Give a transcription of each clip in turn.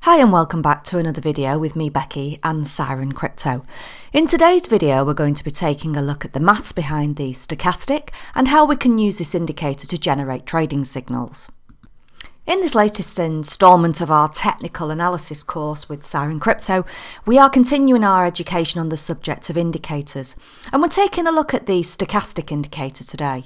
Hi and welcome back to another video with me, Becky, and Siren Crypto. In today's video we're going to be taking a look at the maths behind the stochastic and how we can use this indicator to generate trading signals. In this latest instalment of our technical analysis course with Siren Crypto, we are continuing our education on the subject of indicators, and we're taking a look at the stochastic indicator today.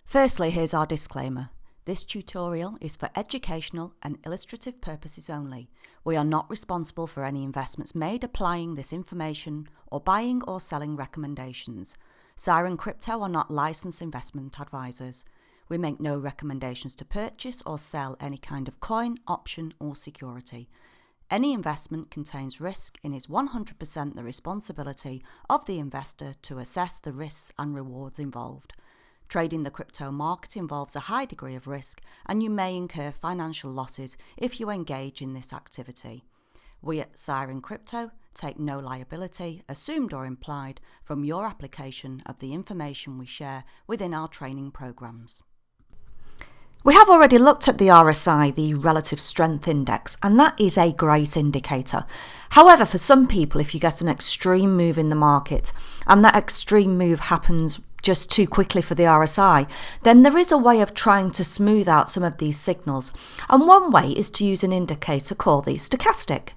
Firstly, here's our disclaimer. This tutorial is for educational and illustrative purposes only. We are not responsible for any investments made applying this information or buying or selling recommendations. Siren Crypto are not licensed investment advisors. We make no recommendations to purchase or sell any kind of coin, option or security. Any investment contains risk and is 100% the responsibility of the investor to assess the risks and rewards involved. Trading the crypto market involves a high degree of risk, and you may incur financial losses if you engage in this activity. We at Siren Crypto take no liability, assumed or implied, from your application of the information we share within our training programs. We have already looked at the RSI, the Relative Strength Index, and that is a great indicator. However, for some people, if you get an extreme move in the market and that extreme move happens just too quickly for the RSI, then there is a way of trying to smooth out some of these signals. And one way is to use an indicator called the stochastic.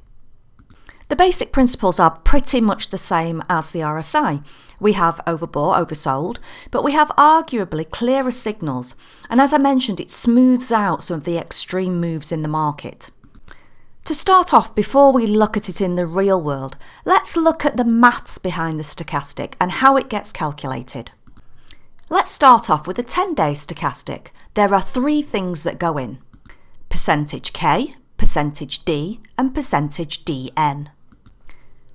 The basic principles are pretty much the same as the RSI. We have overbought, oversold, but we have arguably clearer signals. And as I mentioned, it smooths out some of the extreme moves in the market. To start off, before we look at it in the real world, let's look at the maths behind the stochastic and how it gets calculated. Let's start off with a 10-day stochastic. There are three things that go in: percentage K, percentage D, and percentage DN.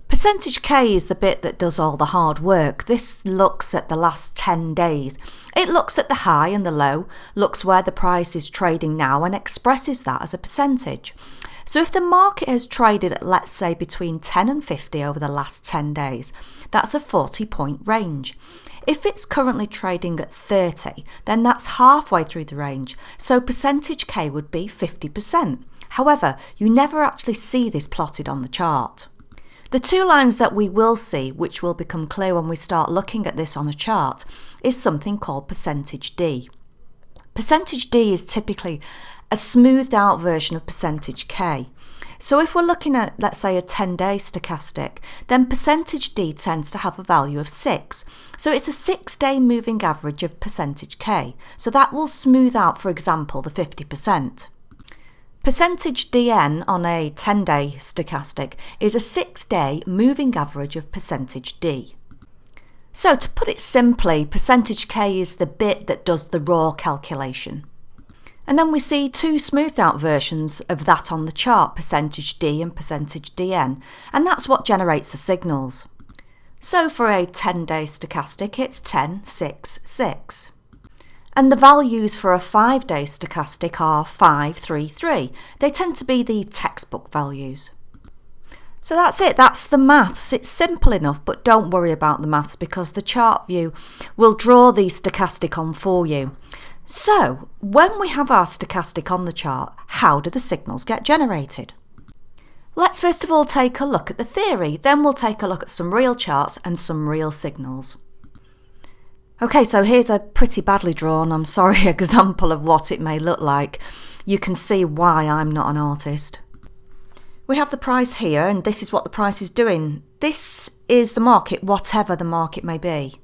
Percentage K is the bit that does all the hard work. This looks at the last 10 days. It looks at the high and the low, looks where the price is trading now and expresses that as a percentage. So if the market has traded at, let's say, between 10 and 50 over the last 10 days, that's a 40-point range. If it's currently trading at 30, then that's halfway through the range, so percentage K would be 50%. However, you never actually see this plotted on the chart. The two lines that we will see, which will become clear when we start looking at this on a chart, is something called percentage D. Percentage D is typically a smoothed out version of percentage K. So if we're looking at, let's say, a 10-day stochastic, then percentage D tends to have a value of 6. So it's a 6-day moving average of percentage K. So that will smooth out, for example, the 50%. Percentage DN on a 10-day stochastic is a 6-day moving average of percentage D. So to put it simply, percentage K is the bit that does the raw calculation. And then we see two smoothed out versions of that on the chart, percentage D and percentage DN, and that's what generates the signals. So for a 10-day stochastic, it's 10, 6, 6. And the values for a 5-day stochastic are 5, 3, 3. They tend to be the textbook values. So that's it, that's the maths. It's simple enough, but don't worry about the maths because the chart view will draw the stochastic on for you. So, when we have our stochastic on the chart, how do the signals get generated? Let's first of all take a look at the theory, then we'll take a look at some real charts and some real signals. Okay, so here's a pretty badly drawn, I'm sorry, example of what it may look like. You can see why I'm not an artist. We have the price here, and this is what the price is doing. This is the market, whatever the market may be.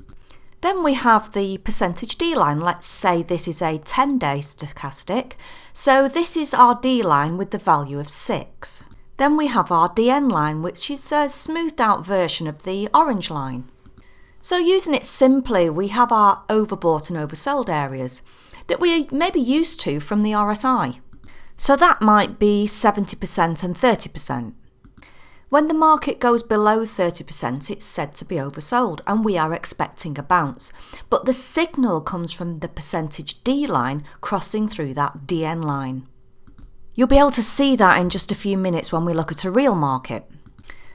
Then we have the percentage D line. Let's say this is a 10-day stochastic. So this is our D line with the value of 6. Then we have our DN line, which is a smoothed out version of the orange line. So using it simply, we have our overbought and oversold areas that we may be used to from the RSI. So that might be 70% and 30%. When the market goes below 30%, it's said to be oversold and we are expecting a bounce. But the signal comes from the percentage D line crossing through that DN line. You'll be able to see that in just a few minutes when we look at a real market.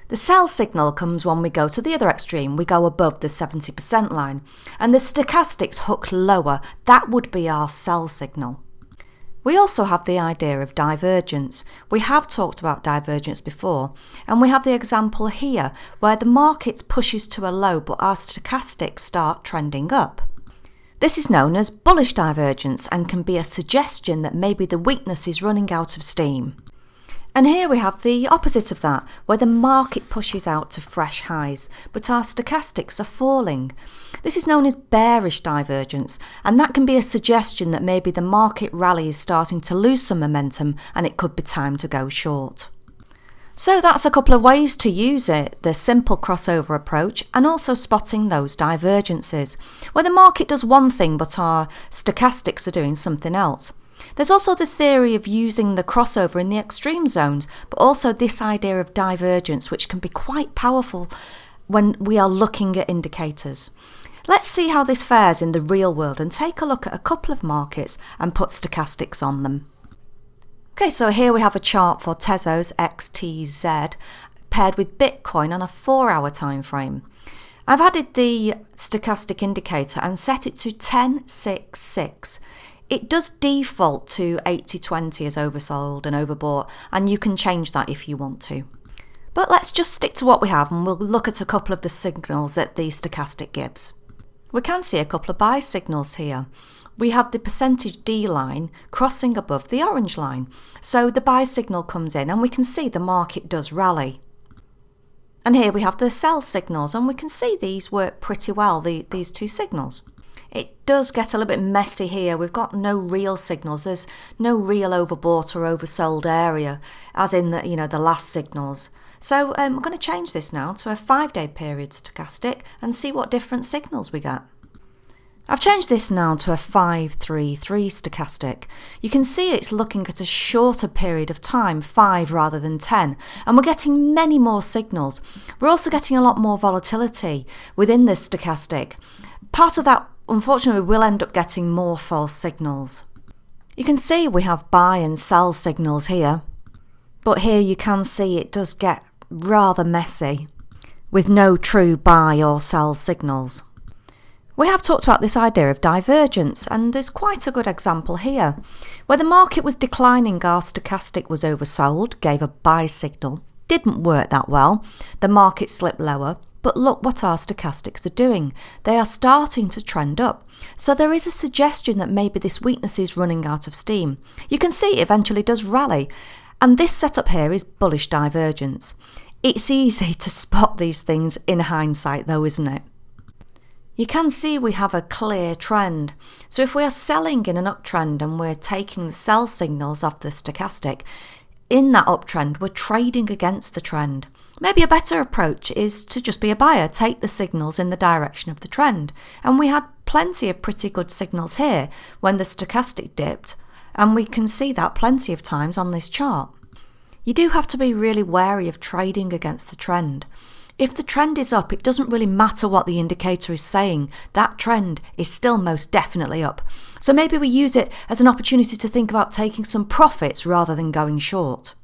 The sell signal comes when we go to the other extreme. We go above the 70% line and the stochastics hook lower. That would be our sell signal. We also have the idea of divergence. We have talked about divergence before, and we have the example here where the market pushes to a low but our stochastics start trending up. This is known as bullish divergence and can be a suggestion that maybe the weakness is running out of steam. And here we have the opposite of that, where the market pushes out to fresh highs, but our stochastics are falling. This is known as bearish divergence, and that can be a suggestion that maybe the market rally is starting to lose some momentum and it could be time to go short. So that's a couple of ways to use it, the simple crossover approach and also spotting those divergences, where the market does one thing but our stochastics are doing something else. There's also the theory of using the crossover in the extreme zones, but also this idea of divergence, which can be quite powerful when we are looking at indicators. Let's see how this fares in the real world and take a look at a couple of markets and put stochastics on them. Okay, so here we have a chart for Tezos XTZ paired with Bitcoin on a 4-hour time frame. I've added the stochastic indicator and set it to 1066. It does default to 80-20 as oversold and overbought, and you can change that if you want to. But let's just stick to what we have and we'll look at a couple of the signals that the stochastic gives. We can see a couple of buy signals here. We have the percentage D line crossing above the orange line. So the buy signal comes in and we can see the market does rally. And here we have the sell signals and we can see these work pretty well, these two signals. It does get a little bit messy here. We've got no real signals. There's no real overbought or oversold area, as in the last signals. So we're going to change this now to a 5-day period stochastic and see what different signals we get. I've changed this now to a 5-3-3 stochastic. You can see it's looking at a shorter period of time, 5 rather than 10, and we're getting many more signals. We're also getting a lot more volatility within this stochastic. Part of that, unfortunately, we'll end up getting more false signals. You can see we have buy and sell signals here, but here you can see it does get rather messy with no true buy or sell signals. We have talked about this idea of divergence, and there's quite a good example here. Where the market was declining, our stochastic was oversold, gave a buy signal, didn't work that well, the market slipped lower, but look what our stochastics are doing. They are starting to trend up. So there is a suggestion that maybe this weakness is running out of steam. You can see it eventually does rally, and this setup here is bullish divergence. It's easy to spot these things in hindsight though, isn't it? You can see we have a clear trend. So if we are selling in an uptrend and we're taking the sell signals off the stochastic, in that uptrend we're trading against the trend. Maybe a better approach is to just be a buyer, take the signals in the direction of the trend. And we had plenty of pretty good signals here when the stochastic dipped, and we can see that plenty of times on this chart. You do have to be really wary of trading against the trend. If the trend is up, it doesn't really matter what the indicator is saying. That trend is still most definitely up. So maybe we use it as an opportunity to think about taking some profits rather than going short.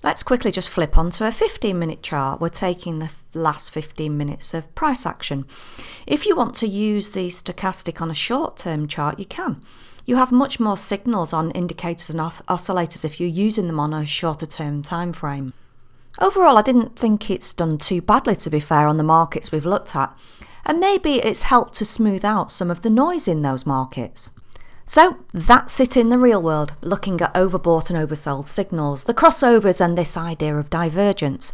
Let's quickly just flip onto a 15-minute chart. We're taking the last 15 minutes of price action. If you want to use the stochastic on a short-term chart, you can. You have much more signals on indicators and oscillators if you're using them on a shorter-term time frame. Overall, I didn't think it's done too badly, to be fair, on the markets we've looked at, and maybe it's helped to smooth out some of the noise in those markets. So that's it in the real world, looking at overbought and oversold signals, the crossovers and this idea of divergence.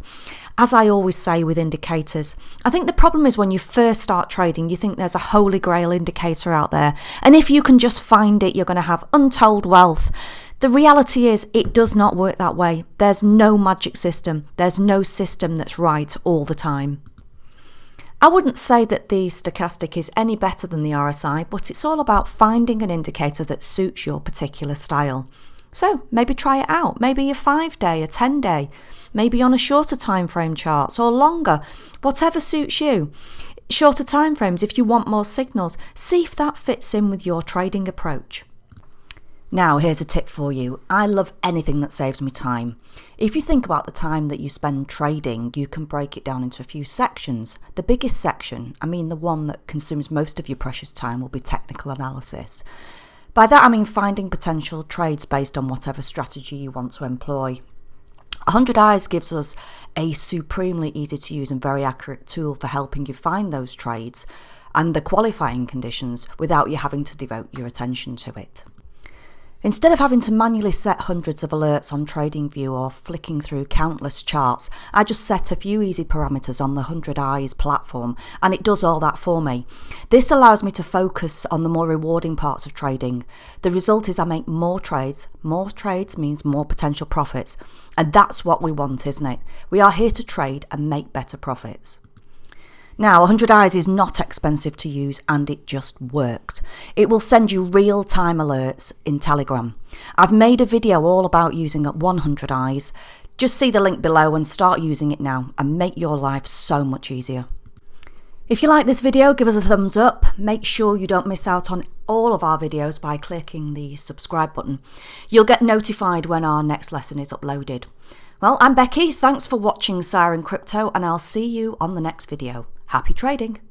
As I always say with indicators, I think the problem is when you first start trading, you think there's a holy grail indicator out there, and if you can just find it, you're going to have untold wealth. The reality is it does not work that way. There's no magic system. There's no system that's right all the time. I wouldn't say that the stochastic is any better than the RSI, but it's all about finding an indicator that suits your particular style. So maybe try it out. Maybe a 5-day, a 10-day, maybe on a shorter time frame charts or longer, whatever suits you. Shorter time frames, if you want more signals, see if that fits in with your trading approach. Now, here's a tip for you. I love anything that saves me time. If you think about the time that you spend trading, you can break it down into a few sections. The biggest section, the one that consumes most of your precious time, will be technical analysis. By that I mean finding potential trades based on whatever strategy you want to employ. 100 Eyes gives us a supremely easy to use and very accurate tool for helping you find those trades and the qualifying conditions without you having to devote your attention to it. Instead of having to manually set hundreds of alerts on TradingView or flicking through countless charts, I just set a few easy parameters on the 100 Eyes platform and it does all that for me. This allows me to focus on the more rewarding parts of trading. The result is I make more trades. More trades means more potential profits, and that's what we want, isn't it? We are here to trade and make better profits. Now, 100 Eyes is not expensive to use and it just works. It will send you real-time alerts in Telegram. I've made a video all about using 100 Eyes. Just see the link below and start using it now and make your life so much easier. If you like this video, give us a thumbs up. Make sure you don't miss out on all of our videos by clicking the subscribe button. You'll get notified when our next lesson is uploaded. Well, I'm Becky. Thanks for watching Siren Crypto and I'll see you on the next video. Happy trading!